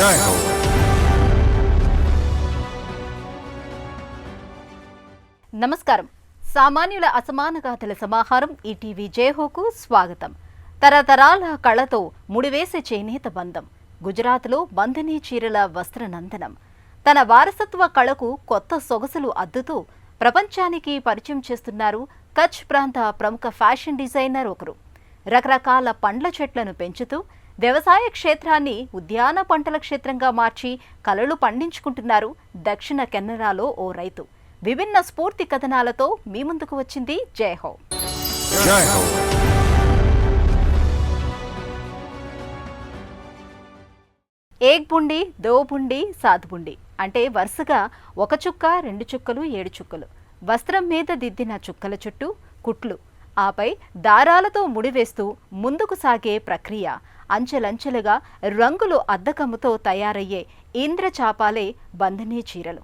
జై హో. నమస్కారం. సామాన్యుల అసమాన గాథల సమాహారం ఈటీవీ జయహోకు స్వాగతం. తరతరాల కళతో ముడివేసే చేనేత బంధం, గుజరాత్లో బంధనీ చీరల వస్త్రనందనం, తన వారసత్వ కళకు కొత్త సొగసులు అద్దుతూ ప్రపంచానికి పరిచయం చేస్తున్నారు కచ్ ప్రాంత ప్రముఖ ఫ్యాషన్ డిజైనర్ ఒకరు. రకరకాల పండ్ల చెట్లను పెంచుతూ వ్యవసాయ క్షేత్రాన్ని ఉద్యాన పంటల క్షేత్రంగా మార్చి కళలు పండించుకుంటున్నారు దక్షిణ కెనరాలో ఓ రైతు. విభిన్న స్ఫూర్తి కథనాలతో మీ ముందుకు వచ్చింది జయహో. జై హో. ఏక్ బుండి, దో బుండి, సాత్ బుండి అంటే వరుసగా ఒక చుక్క, 2 చుక్కలు, 7 చుక్కలు, వస్త్రం మీద దిద్దిన చుక్కల చుట్టూ కుట్లు, ఆపై దారాలతో ముడివేస్తూ ముందుకు సాగే ప్రక్రియ. అంచెలంచెలుగా రంగులు అద్దకముతో తయారయ్యే ఇంద్రచాపాలే బంధనీ చీరలు.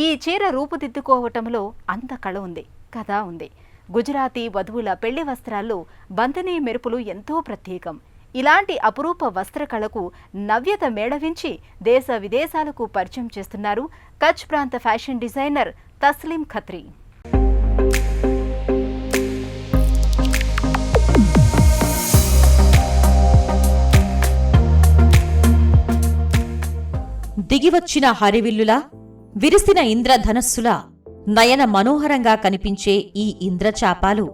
ఈ చీర రూపుదిద్దుకోవటంలో అంత కళ ఉంది, కథ ఉంది. గుజరాతీ వధువుల పెళ్లి వస్త్రాల్లో బంధనీ మెరుపులు ఎంతో ప్రత్యేకం. ఇలాంటి అపురూప వస్త్రకళకు నవ్యత మేళవించి దేశ విదేశాలకు పరిచయం చేస్తున్నారు కచ్ ప్రాంత ఫ్యాషన్ డిజైనర్ తస్లీం ఖత్రీ. దిగివచ్చిన హరివిల్లులా, విరిసిన ఇంద్రధనస్సులా నయన మనోహరంగా కనిపించే ఈ ఇంద్రచాపాలు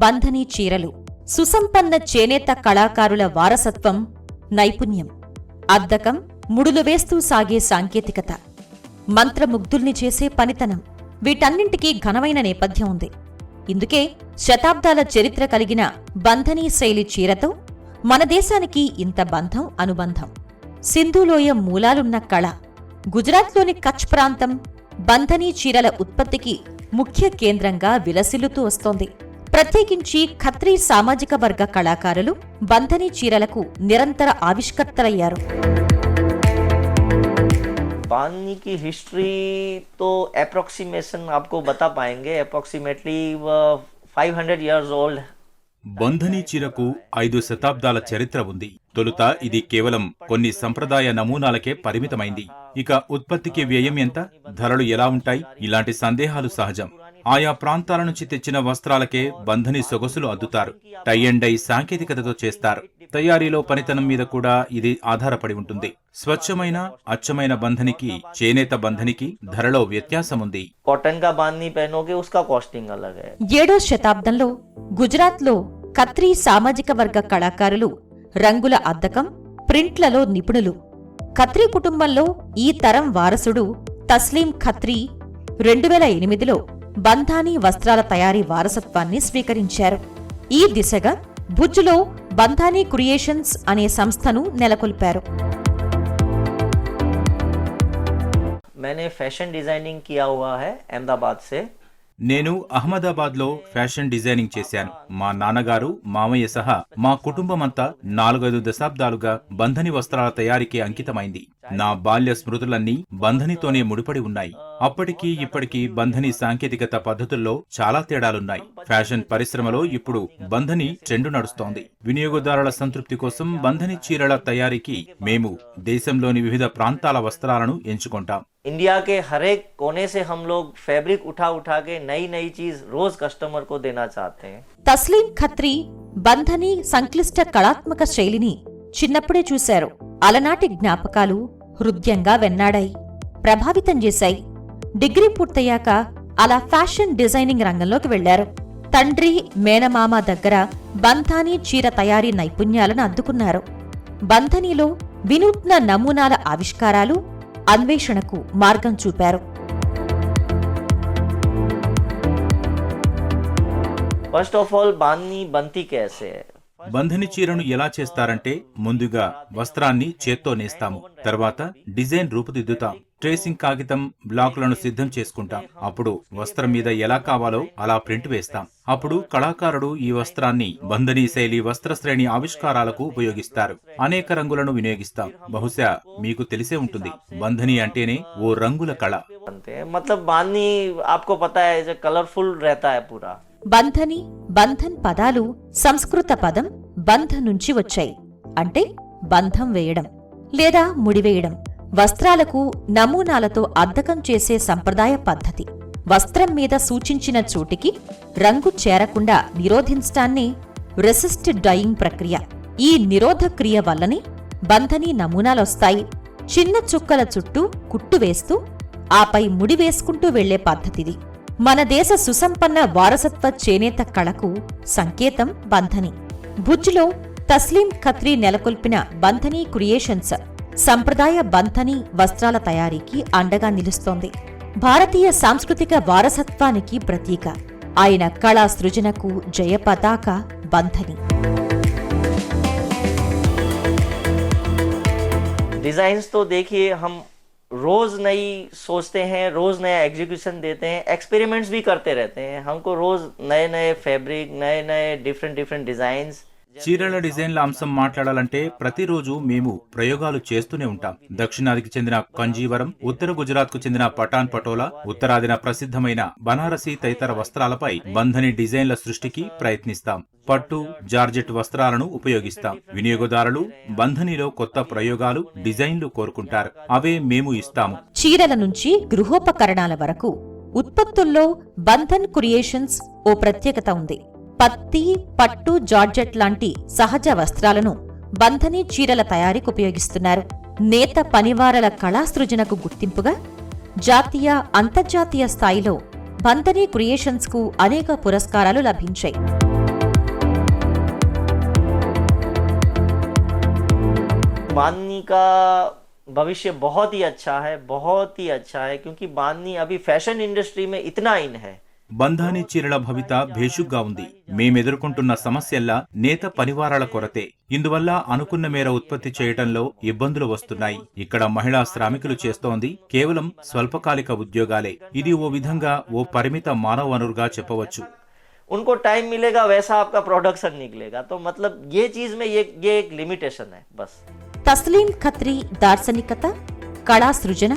బంధనీ చీరలు. సుసంపన్న చేనేత కళాకారుల వారసత్వం, నైపుణ్యం, అద్దకం, ముడులు వేస్తూ సాగే సాంకేతికత, మంత్రముగ్ధుల్ని చేసే పనితనం, వీటన్నింటికీ ఘనమైన నేపథ్యం ఉంది. ఇందుకే శతాబ్దాల చరిత్ర కలిగిన బంధనీ శైలి చీరతో మన దేశానికి ఇంత బంధం, అనుబంధం. సింధులోయ మూలాలున్న కళ. గుజరాత్లోని కచ్ ప్రాంతం బంధనీ చీరల ఉత్పత్తికి ముఖ్య కేంద్రంగా విలసిల్లుతూ వస్తోంది. ప్రత్యేకించి ఖత్రీ సామాజిక వర్గ కళాకారులు బంధనీ చీరలకు నిరంతర ఆవిష్కర్తలయ్యారు. बांधनी की हिस्ट्री तो अप्रोक्सीमेशन आपको बता पाएंगे, अप्रोक्सीमेटली 500 years old. బంధనీ చీరకు 5 శతాబ్దాల చరిత్ర ఉంది. తొలుత ఇది కేవలం కొన్ని సంప్రదాయ నమూనాలకే పరిమితమైంది. ఇక ఉత్పత్తికి వ్యయం ఎంత, ధరలు ఎలా ఉంటాయి, ఇలాంటి సందేహాలు సహజం. ఆయా ప్రాంతాల నుంచి తెచ్చిన వస్త్రాలకే బంధనీ సొగసులు అద్దుతారు. టై అండ్ డై సాంకేతికతతో చేస్తారు. తయారీలో పనితనం మీద కూడా ఇది ఆధారపడి ఉంటుంది. స్వచ్ఛమైన, అచ్చమైన బంధనికి, చేనేత బంధనికి ధరలో వ్యత్యాసముంది. कॉटन का बांधनी पहनोगे उसका कॉस्टिंग अलग है. 7వ శతాబ్దంలో గుజరాత్లో ఖత్రీ సామాజిక వర్గ కళాకారులు రంగుల అద్దకం, ప్రింట్లలో నిపుణులు. ఖత్రీ కుటుంబంలో ఈ తరం వారసుడు తస్లీం ఖత్రీ 2008లో బంధానీ వస్త్రాల తయారీ వారసత్వాన్ని స్వీకరించారు. ఈ దిశగా భుజ్లో బంధానీ క్రియేషన్స్ అనే సంస్థను నెలకొల్పారు. मैंने फैशन डिजाइनिंग किया हुआ है अहमदाबाद से. నేను అహ్మదాబాద్లో ఫ్యాషన్ డిజైనింగ్ చేశాను. మా నాన్నగారు, మామయ్య సహా మా కుటుంబమంతా 4-5 దశాబ్దాలుగా బంధని వస్త్రాల తయారీకి అంకితమైంది. నా బాల్య స్మృతులన్నీ బంధనితోనే ముడిపడి ఉన్నాయి. అప్పటికీ ఇప్పటికీ బంధని సాంకేతికత పద్ధతుల్లో చాలా తేడాలున్నాయి. ఫ్యాషన్ పరిశ్రమలో ఇప్పుడు బంధని ట్రెండు నడుస్తోంది. వినియోగదారుల సంతృప్తి కోసం బంధని చీరల తయారీకి మేము దేశంలోని వివిధ ప్రాంతాల వస్త్రాలను ఎంచుకుంటాం. इंडिया के हर एक कोने से हम लोग फैब्रिक उठा के नई नई चीज रोज कस्टमर को देना चाहते हैं. తస్లీం ఖత్రీ బంధనీ సంక్లిష్ట కళాత్మక శైలిని చిన్నప్పుడే చూశారు. అలనాటి జ్ఞాపకాలు హృద్యంగా వెన్నాడాయి, ప్రభావితం చేశాయి. డిగ్రీ పూర్తయ్యాక అలా ఫ్యాషన్ డిజైనింగ్ రంగంలోకి వెళ్లారు. తండ్రి, మేనమామ దగ్గర బంధానీ చీర తయారీ నైపుణ్యాలను అద్దుకున్నారు. బంధనీలో వినూత్న నమూనాల ఆవిష్కారాలు, అన్వేషణకు మార్గం చూపారు. फर्स्ट ऑफ ऑल बांधनी बनती कैसे है? బంధని చీరను ఎలా చేస్తారంటే, ముందుగా వస్త్రాన్ని చేత్తో నేస్తాము. తర్వాత డిజైన్ రూపుదిద్దుతాం. ట్రేసింగ్ కాగితం, బ్లాకులను సిద్ధం చేసుకుంటాం. అప్పుడు వస్త్రం మీద ఎలా కావాలో అలా ప్రింట్ వేస్తాం. అప్పుడు కళాకారుడు ఈ వస్త్రాన్ని బంధనీ శైలి వస్త్ర శ్రేణి ఆవిష్కారాలకు ఉపయోగిస్తారు. అనేక రంగులను వినియోగిస్తాం. బహుశా మీకు తెలిసే ఉంటుంది, బంధనీ అంటేనే ఓ రంగుల కళ. मतलब बांधनी आपको पता है कलरफुल रहता है पूरा. బంధని, బంధన్ పదాలు సంస్కృత పదం బంధ నుంచి వచ్చాయి. అంటే బంధం వేయడం లేదా ముడివేయడం. వస్త్రాలకు నమూనాలతో అద్దకం చేసే సంప్రదాయ పద్ధతి. వస్త్రం మీద సూచించిన చోటికి రంగు చేరకుండా నిరోధించటాన్ని రెసిస్టెడ్ డయింగ్ ప్రక్రియ. ఈ నిరోధ క్రియ వల్లనే బంధనీ నమూనాలొస్తాయి. చిన్న చుక్కల చుట్టూ కుట్టు వేస్తూ ఆపై ముడి వేసుకుంటూ వెళ్లే పద్ధతిది. మన దేశ సుసంపన్న వారసత్వ చేనేత కళకు సంకేతం బంధని. భుజ్లో తస్లీం ఖత్రీ నెలకొల్పిన బంధనీ క్రియేషన్స్ సంప్రదాయ బంధనీ వస్త్రాల తయారీకి అండగా నిలుస్తోంది. భారతీయ సాంస్కృతిక వారసత్వానికి ప్రతీక. ఆయన కళా సృజనకు జయపతాక బంధని. डिजाइन्स तो देखिए, हम रोज नई सोचते हैं, रोज नया एग्जीक्यूशन देते हैं, एक्सपेरिमेंट्स भी करते रहते हैं. हमको रोज नए नए फैब्रिक, नए नए डिफरेंट डिजाइन्स. చీరల డిజైన్ల అంశం మాట్లాడాలంటే ప్రతిరోజు మేము ప్రయోగాలు చేస్తూనే ఉంటాం. దక్షిణాదికి చెందిన కంజీవరం, ఉత్తర గుజరాత్ కు చెందిన పఠాన్ పటోలా, ఉత్తరాదిన ప్రసిద్ధమైన బనారసీ తదితర వస్త్రాలపై బంధని డిజైన్ల సృష్టికి ప్రయత్నిస్తాం. పట్టు, జార్జెట్ వస్త్రాలను ఉపయోగిస్తాం. వినియోగదారులు బంధనిలో కొత్త ప్రయోగాలు, డిజైన్లు కోరుకుంటారు. అవే మేము ఇస్తాము. చీరల నుంచి గృహోపకరణాల వరకు ఉత్పత్తుల్లో బంధన్ క్రియేషన్స్ ఓ ప్రత్యేకత ఉంది. పత్తి, పట్టు, జార్జెట్ లాంటి సహజ వస్త్రాలను బంధనీ చీరల తయారీకి ఉపయోగిస్తున్నారు. నేత పనివారల కళాసృజనకు గుర్తింపుగా జాతీయ, అంతర్జాతీయ స్థాయిలో బంధనీ క్రియేషన్స్కు అనేక పురస్కారాలు లభించాయి. बांधनी का भविष्य बहुत ही अच्छा है, क्योंकि बांधनी अभी फैशन इंडस्ट्री में इतना इन है. బంధానీ చీరల భవిత భేషుగ్గా ఉంది. మేమెదుర్కొంటున్న సమస్యల్లా నేత పనివారాల కొరతే. ఇందువల్ల అనుకున్న మేర ఉత్పత్తి చేయటంలో ఇబ్బందులు వస్తున్నాయి. ఇక్కడ మహిళా శ్రామికులు చేస్తోంది కేవలం స్వల్పకాలిక ఉద్యోగాలే. ఇది ఓ విధంగా ఓ పరిమిత మానవ వనరుగా చెప్పవచ్చు. उनको टाइम मिलेगा वैसा आपका प्रोडक्शन निकलेगा. तो मतलब ये चीज में ये एक लिमिटेशन है बस. తస్లీం ఖత్రీ దార్శనికత, కళా సృజన,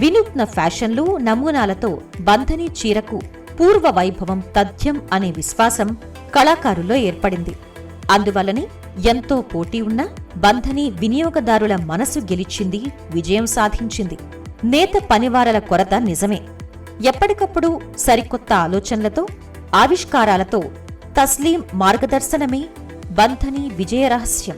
వినూత్న ఫ్యాషన్లు, నమూనాలతో బంధనీ చీరకు పూర్వ వైభవం తథ్యం అనే విశ్వాసం కళాకారుల్లో ఏర్పడింది. అందువల్లనే ఎంతో పోటీ ఉన్న బంధనీ వినియోగదారుల మనసు గెలిచింది, విజయం సాధించింది. నేత పనివారల కొరత నిజమే. ఎప్పటికప్పుడు సరికొత్త ఆలోచనలతో, ఆవిష్కారాలతో తస్లీం మార్గదర్శనమే బంధనీ విజయ రహస్యం.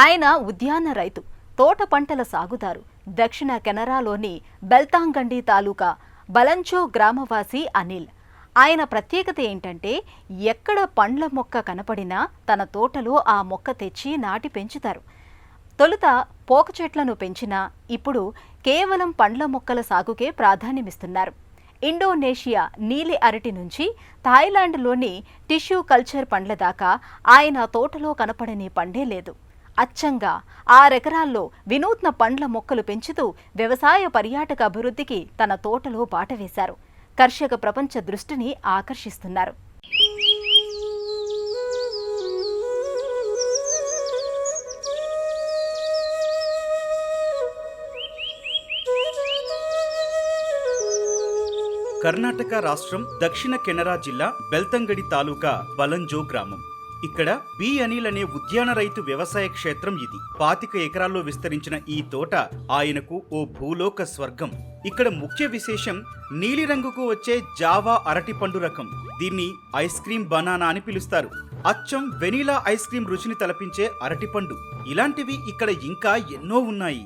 ఆయన ఉద్యాన రైతు, తోట పంటల సాగుదారు. దక్షిణ కెనరాలోని బెల్తాంగండి తాలూకా బలంచో గ్రామవాసి అనిల్. ఆయన ప్రత్యేకత ఏంటంటే ఎక్కడ పండ్ల మొక్క కనపడినా తన తోటలో ఆ మొక్క తెచ్చి నాటి పెంచుతారు. తొలుత పోక చెట్లను పెంచినా ఇప్పుడు కేవలం పండ్ల మొక్కల సాగుకే ప్రాధాన్యమిస్తున్నారు. ఇండోనేషియా నీలి అరటి నుంచి థాయిలాండ్లోని టిష్యూ కల్చర్ పండ్ల దాకా ఆయన తోటలో కనపడని పండే లేదు. అచ్చంగా 6 ఎకరాల్లో వినూత్న పండ్ల మొక్కలు పెంచుతూ వ్యవసాయ పర్యాటక అభివృద్ధికి తన తోటలో బాట వేశారు. కర్షక ప్రపంచ దృష్టిని ఆకర్షిస్తున్నారు. కర్ణాటక రాష్ట్రం దక్షిణ కెనరా జిల్లా బెల్తంగడి తాలూకా బలంజో గ్రామం. ఇక్కడ బి అనిల్ అనే ఉద్యాన రైతు వ్యవసాయ క్షేత్రం ఇది. 25 ఎకరాల్లో విస్తరించిన ఈ తోట ఆయనకు ఓ భూలోక స్వర్గం. ఇక్కడ ముఖ్య విశేషం నీలిరంగుకు వచ్చే జావా అరటి పండు రకం. దీన్ని ఐస్ క్రీమ్ బనానా అని పిలుస్తారు. అచ్చం వెనీలా ఐస్ క్రీమ్ రుచిని తలపించే అరటిపండు. ఇలాంటివి ఇక్కడ ఇంకా ఎన్నో ఉన్నాయి.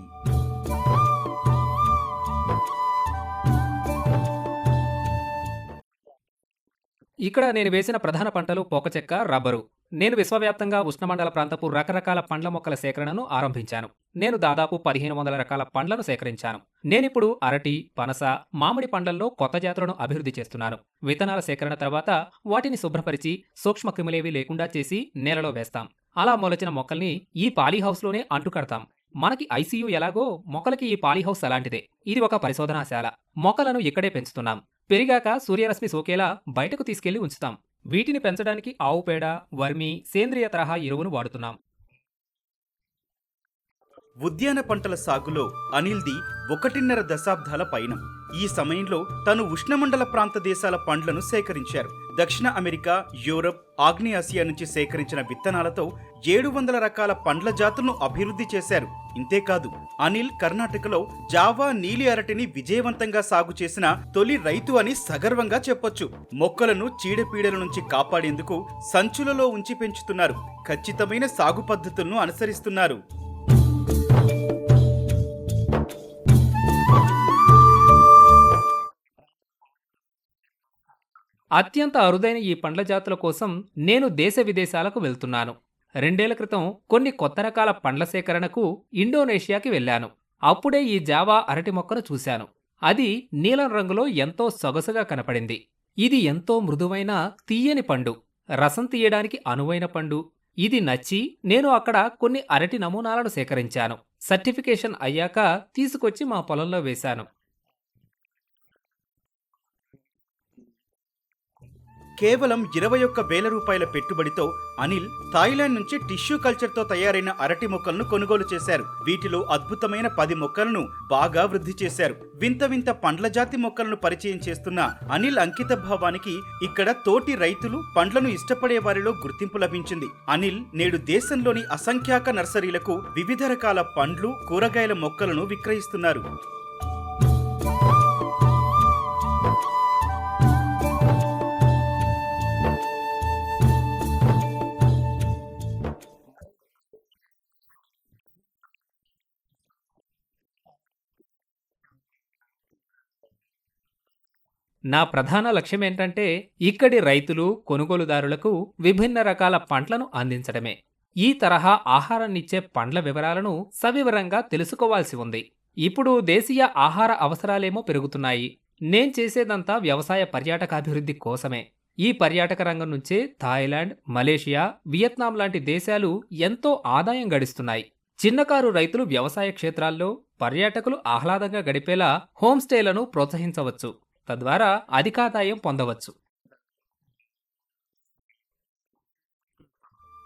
ఇక్కడ నేను వేసిన ప్రధాన పంటలు పోకచెక్క, రబ్బరు. నేను విశ్వవ్యాప్తంగా ఉష్ణమండల ప్రాంతపు రకరకాల పండ్ల మొక్కల సేకరణను ఆరంభించాను. నేను దాదాపు 1500 రకాల పండ్లను సేకరించాను. నేనిప్పుడు అరటి, పనస, మామిడి పండ్లల్లో కొత్త జాతులను అభివృద్ధి చేస్తున్నాను. విత్తనాల సేకరణ తర్వాత వాటిని శుభ్రపరిచి సూక్ష్మ క్రిములేవి లేకుండా చేసి నేలలో వేస్తాం. అలా మొలచిన మొక్కల్ని ఈ పాలీహౌస్లోనే అంటుకడతాం. మనకి ఐసీయూ ఎలాగో మొక్కలకి ఈ పాలీహౌస్ అలాంటిదే. ఇది ఒక పరిశోధనాశాల. మొక్కలను ఇక్కడే పెంచుతున్నాం. పెరిగాక సూర్యరశ్మి సోకేలా బయటకు తీసుకెళ్లి ఉంచుతాం. వీటిని పెంచడానికి ఆవు పేడ, వర్మి, సేంద్రియ తరహా ఎరువును వాడుతున్నాం. ఉద్యాన పంటల సాగులో అనిల్ది 1.5 దశాబ్దాల పయనం. ఈ సమయంలో తను ఉష్ణమండల ప్రాంత దేశాల పండ్లను సేకరించారు. దక్షిణ అమెరికా, యూరప్, ఆగ్నేయాసియా నుంచి సేకరించిన విత్తనాలతో 700 రకాల పండ్ల జాతులను అభివృద్ధి చేశారు. ఇంతేకాదు, అనిల్ కర్ణాటకలో జావా నీలి అరటిని విజయవంతంగా సాగు చేసిన తొలి రైతు అని సగర్వంగా చెప్పొచ్చు. మొక్కలను చీడపీడల నుంచి కాపాడేందుకు సంచులలో ఉంచి పెంచుతున్నారు. ఖచ్చితమైన సాగు పద్ధతులను అనుసరిస్తున్నారు. అత్యంత అరుదైన ఈ పండ్ల జాతుల కోసం నేను దేశ విదేశాలకు వెళ్తున్నాను. 2 ఏళ్ల క్రితం కొన్ని కొత్త రకాల పండ్ల సేకరణకు ఇండోనేషియాకి వెళ్ళాను. అప్పుడే ఈ జావా అరటి మొక్కను చూశాను. అది నీలం రంగులో ఎంతో సొగసుగా కనపడింది. ఇది ఎంతో మృదువైన తీయని పండు, రసం తీయడానికి అనువైన పండు. ఇది నచ్చి నేను అక్కడ కొన్ని అరటి నమూనాలను సేకరించాను. సర్టిఫికేషన్ అయ్యాక తీసుకొచ్చి మా పొలంలో వేశాను. కేవలం 21,000 రూపాయల పెట్టుబడితో అనిల్ థాయిలాండ్ నుంచి టిష్యూ కల్చర్తో తయారైన అరటి మొక్కలను కొనుగోలు చేశారు. వీటిలో అద్భుతమైన 10 మొక్కలను బాగా వృద్ధి చేశారు. వింత వింత పండ్ల జాతి మొక్కలను పరిచయం చేస్తున్న అనిల్ అంకిత భావానికి ఇక్కడ తోటి రైతులు, పండ్లను ఇష్టపడే వారిలో గుర్తింపు లభించింది. అనిల్ నేడు దేశంలోని అసంఖ్యాక నర్సరీలకు వివిధ రకాల పండ్లు, కూరగాయల మొక్కలను విక్రయిస్తున్నారు. నా ప్రధాన లక్ష్యమేంటంటే ఇక్కడి రైతులు, కొనుగోలుదారులకు విభిన్న రకాల పండ్లను అందించడమే. ఈ తరహా ఆహారాన్నిచ్చే పండ్ల వివరాలను సవివరంగా తెలుసుకోవాల్సి ఉంది. ఇప్పుడు దేశీయ ఆహార అవసరాలేమో పెరుగుతున్నాయి. నేం చేసేదంతా వ్యవసాయ పర్యాటకాభివృద్ధి కోసమే. ఈ పర్యాటక రంగం నుంచే థాయిలాండ్, మలేషియా, వియత్నాం లాంటి దేశాలు ఎంతో ఆదాయం గడిస్తున్నాయి. చిన్నకారు రైతులు వ్యవసాయ క్షేత్రాల్లో, పర్యాటకులు ఆహ్లాదంగా గడిపేలా హోంస్టేలను ప్రోత్సహించవచ్చు. తద్వారా అధికాదాయం పొందవచ్చు.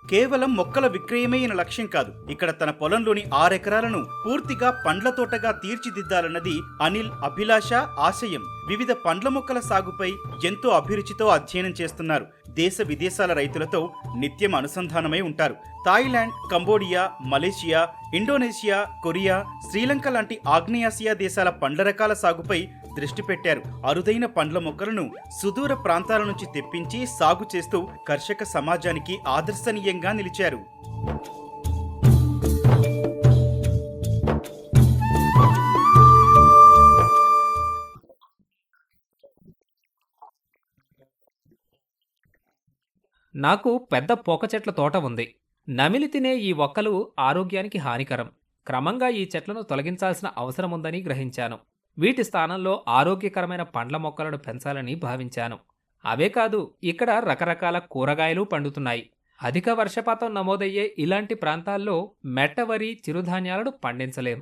కేవలం మొక్కల విక్రయమే ఈయన లక్ష్యం కాదు. ఇక్కడ తన పొలంలోని 6 ఎకరాలను పూర్తిగా పండ్ల తోటగా తీర్చిదిద్దాలన్నది అనిల్ అభిలాష, ఆశయం. వివిధ పండ్ల మొక్కల సాగుపై ఎంతో అభిరుచితో అధ్యయనం చేస్తున్నారు. దేశ విదేశాల రైతులతో నిత్యం అనుసంధానమై ఉంటారు. Thailand, Cambodia, Malaysia, Indonesia, Korea, Sri Lanka లాంటి ఆగ్నేయాసియా దేశాల పండ్ల రకాల సాగుపై దృష్టి పెట్టారు. అరుదైన పండ్ల మొక్కలను సుదూర ప్రాంతాల నుంచి తెప్పించి సాగు చేస్తూ కర్షక సమాజానికి ఆదర్శనీయంగా నిలిచారు. నాకు పెద్ద పోక చెట్ల తోట ఉంది. నమిలి తినే ఈ ఒక్కలు ఆరోగ్యానికి హానికరం. క్రమంగా ఈ చెట్లను తొలగించాల్సిన అవసరముందని గ్రహించాను. వీటి స్థానంలో ఆరోగ్యకరమైన పండ్ల మొక్కలను పెంచాలని భావించాను. అవే కాదు, ఇక్కడ రకరకాల కూరగాయలు పండుతున్నాయి. అధిక వర్షపాతం నమోదయ్యే ఇలాంటి ప్రాంతాల్లో మెట్టవరి, చిరుధాన్యాలను పండించలేం.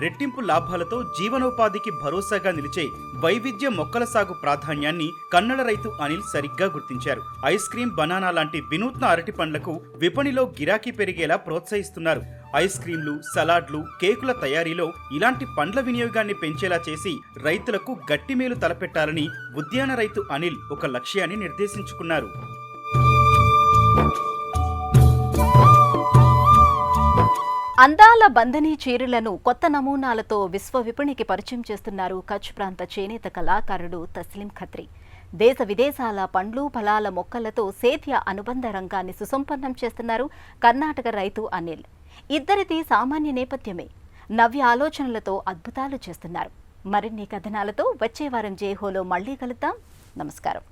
రెట్టింపు లాభాలతో జీవనోపాధికి భరోసాగా నిలిచే వైవిధ్య మొక్కల సాగు ప్రాధాన్యాన్ని కన్నడ రైతు అనిల్ సరిగ్గా గుర్తించారు. ఐస్ క్రీం, బనానా లాంటి వినూత్న అరటి పండ్లకు విపణిలో గిరాకీ పెరిగేలా ప్రోత్సహిస్తున్నారు. ఐస్ క్రీంలు, సలాడ్లు, కేకుల తయారీలో ఇలాంటి పండ్ల వినియోగాన్ని పెంచేలా చేసి రైతులకు గట్టిమేలు తలపెట్టాలని ఉద్యాన రైతు అనిల్ ఒక లక్ష్యాన్ని నిర్దేశించుకున్నారు. అందాల బంధనీ చీరలను కొత్త నమూనాలతో విశ్వ విపణికి పరిచయం చేస్తున్నారు కచ్ ప్రాంత చేనేత కళాకారుడు తస్లీం ఖత్రీ. దేశ విదేశాల పండ్లు, ఫలాల మొక్కలతో సేద్య అనుబంధ రంగాన్ని సుసంపన్నం చేస్తున్నారు కర్ణాటక రైతు అనిల్. ఇద్దరిది సామాన్య నేపథ్యమే. నవ్య ఆలోచనలతో అద్భుతాలు చేస్తున్నారు. మరిన్ని కథనాలతో వచ్చే వారం జేహోలో మళ్లీ కలుద్దాం. నమస్కారం.